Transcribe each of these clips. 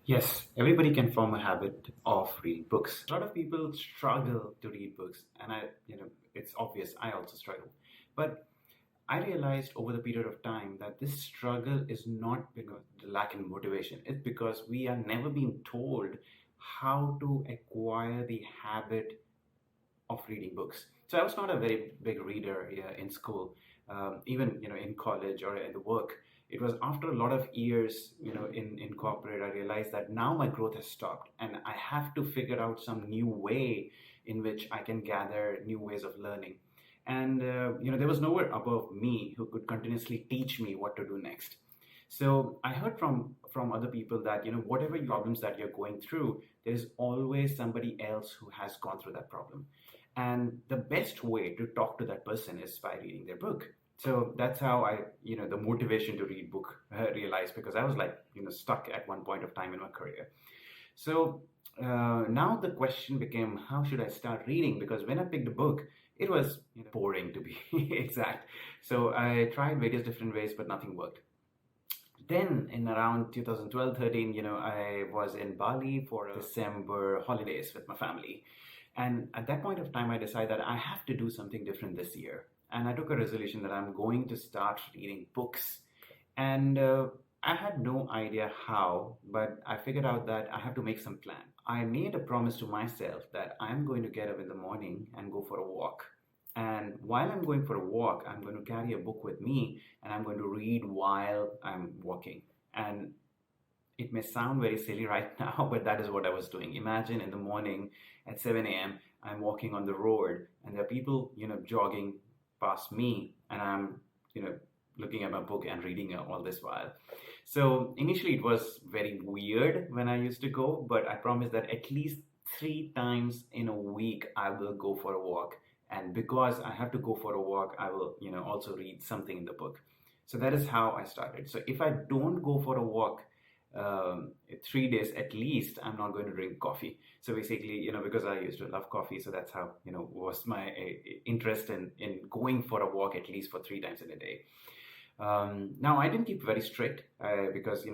Yes, everybody can form a habit of reading books. A lot of people struggle to read books, and it's obvious I also struggle. But I realized over the period of time that this struggle is not because the lack in motivation. It's because we are never being told how to acquire the habit of reading books. So I was not a very big reader in school, even in college or in the work. It was after a lot of years, in corporate, I realized that now my growth has stopped, and I have to figure out some new way in which I can gather new ways of learning. And there was nowhere above me who could continuously teach me what to do next. So I heard from other people that whatever problems that you're going through, there is always somebody else who has gone through that problem. And the best way to talk to that person is by reading their book. So that's how the motivation to read book realized, because I was like, stuck at one point of time in my career. So now the question became, how should I start reading? Because when I picked a book, it was boring, to be exact. So I tried various different ways, but nothing worked. Then in around 2012-13, I was in Bali for December holidays with my family. And at that point of time, I decided that I have to do something different this year. And I took a resolution that I'm going to start reading books. And I had no idea how, but I figured out that I have to make some plan. I made a promise to myself that I'm going to get up in the morning and go for a walk. And while I'm going for a walk, I'm going to carry a book with me and I'm going to read while I'm walking. And it may sound very silly right now, but that is what I was doing. Imagine in the morning at 7 a.m., I'm walking on the road and there are people, jogging past me, and I'm, looking at my book and reading all this while. So initially it was very weird when I used to go, but I promised that at least 3 times in a week I will go for a walk. And because I have to go for a walk, I will, also read something in the book. So that is how I started. So if I don't go for a walk 3 days at least, I'm not going to drink coffee. So basically, because I used to love coffee, so that's how, was my interest in going for a walk at least for 3 times in a day. Now, I didn't keep very strict because,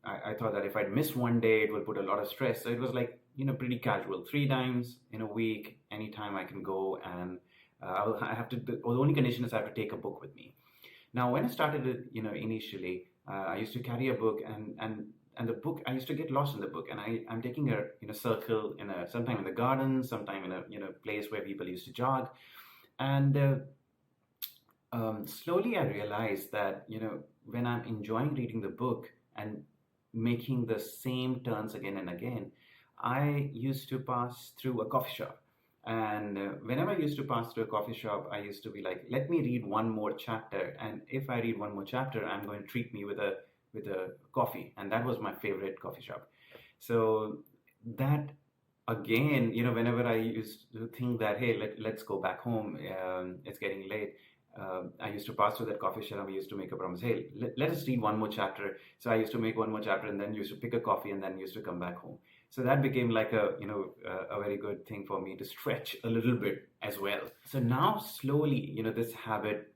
I thought that if I'd miss one day, it will put a lot of stress. So it was like, pretty casual. 3 times in a week, anytime I can go, and I have to, the only condition is I have to take a book with me. Now, when I started it, initially, I used to carry a book, and the book, I used to get lost in the book, and I'm taking a circle sometime in the garden, sometime in a place where people used to jog, and slowly I realized that when I'm enjoying reading the book and making the same turns again and again, I used to pass through a coffee shop. And whenever I used to pass through a coffee shop, I used to be like, let me read one more chapter. And if I read one more chapter, I'm going to treat me with a coffee. And that was my favorite coffee shop. So that again, whenever I used to think that, hey, let's go back home, it's getting late. I used to pass through that coffee shop and we used to make a promise, hey, let us read one more chapter. So I used to make one more chapter and then used to pick a coffee and then used to come back home. So that became like a very good thing for me to stretch a little bit as well. So now slowly, this habit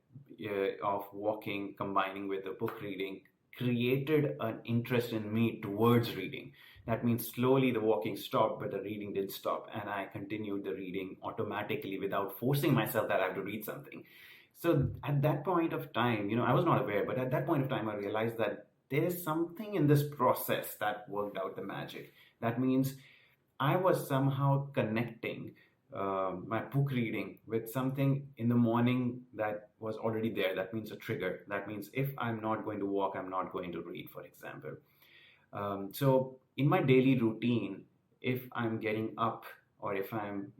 of walking, combining with the book reading, created an interest in me towards reading. That means slowly the walking stopped, but the reading didn't stop. And I continued the reading automatically without forcing myself that I have to read something. So at that point of time, I was not aware, but at that point of time, I realized that there is something in this process that worked out the magic. That means I was somehow connecting my book reading with something in the morning that was already there. That means a trigger. That means if I'm not going to walk, I'm not going to read, for example. So in my daily routine, if I'm getting up or if I'm,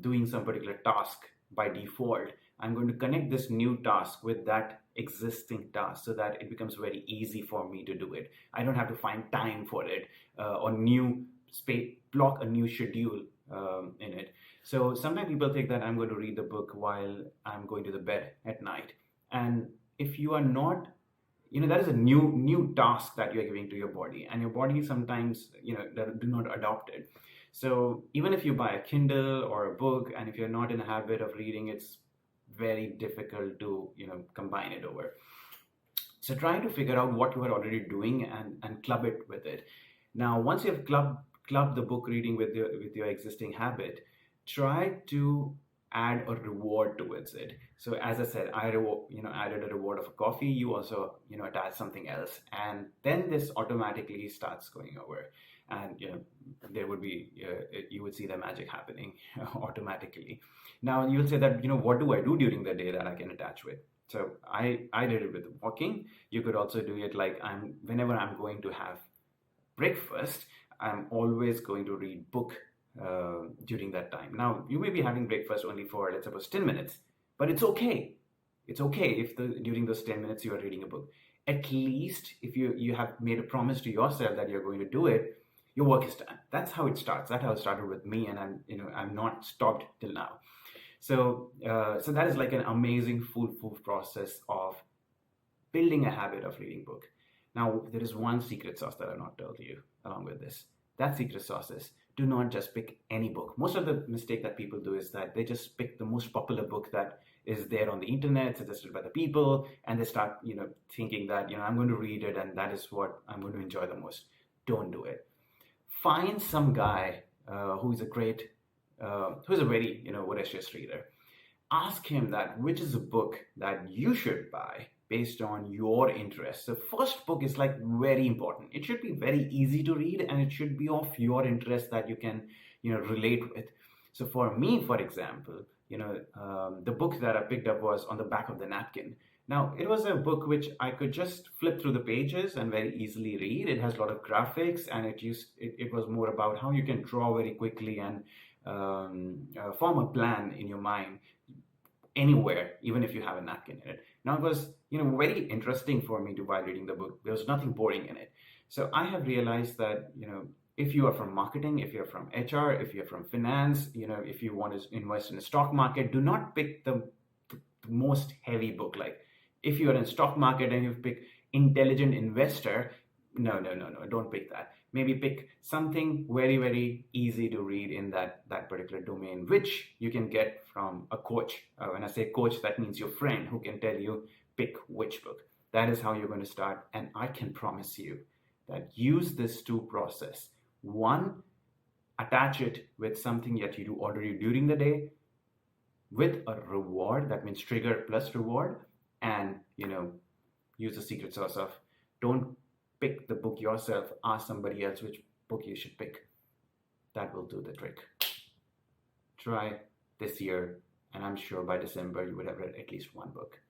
doing some particular task by default, I'm going to connect this new task with that existing task so that it becomes very easy for me to do it. I don't have to find time for it or block a new schedule in it. So sometimes people think that I'm going to read the book while I'm going to the bed at night. And if you are not, that is a new task that you're giving to your body, and your body sometimes, do not adopt it. So even if you buy a Kindle or a book, and if you're not in a habit of reading, it's very difficult to combine it over. So try to figure out what you are already doing and club it with it. Now, once you've clubbed the book reading with your existing habit, try to add a reward towards it. So as I said, added a reward of a coffee. You also attach something else, and then this automatically starts going over, and there would be you would see the magic happening automatically. Now you'll say that what do I do during the day that I can attach with? So I did it with walking. You could also do it like whenever I'm going to have breakfast, I'm always going to read book during that time. Now, you may be having breakfast only for, let's suppose, 10 minutes, but it's okay. It's okay if during those 10 minutes you are reading a book. At least if you have made a promise to yourself that you're going to do it, your work is done. That's how it starts. That's how it started with me, and I'm not stopped till now. So that is like an amazing foolproof process of building a habit of reading book. Now, there is one secret sauce that I've not told you along with this. That secret sauce is, do not just pick any book. Most of the mistake that people do is that they just pick the most popular book that is there on the internet, suggested by the people, and they start, thinking that, I'm going to read it and that is what I'm going to enjoy the most. Don't do it. Find some guy who's a very, voracious reader. Ask him that which is a book that you should buy based on your interests. The first book is like very important. It should be very easy to read, and it should be of your interest that you can, relate with. So for me, for example, the book that I picked up was On the Back of the Napkin. Now, it was a book which I could just flip through the pages and very easily read. It has a lot of graphics, and it was more about how you can draw very quickly and form a plan in your mind anywhere, even if you have a napkin in it. Now, it was very interesting for me while reading the book. There was nothing boring in it. So I have realized that if you are from marketing, if you're from HR, if you're from finance, if you want to invest in the stock market, do not pick the most heavy book. Like if you are in stock market and you pick Intelligent Investor, no, don't pick that. Maybe pick something very, very easy to read in that particular domain, which you can get from a coach. When I say coach, that means your friend who can tell you pick which book. That is how you're going to start. And I can promise you that use this two process. One, attach it with something that you do already during the day with a reward. That means trigger plus reward. And, use the secret sauce of don't pick the book yourself, ask somebody else which book you should pick. That will do the trick. Try this year, and I'm sure by December you would have read at least one book.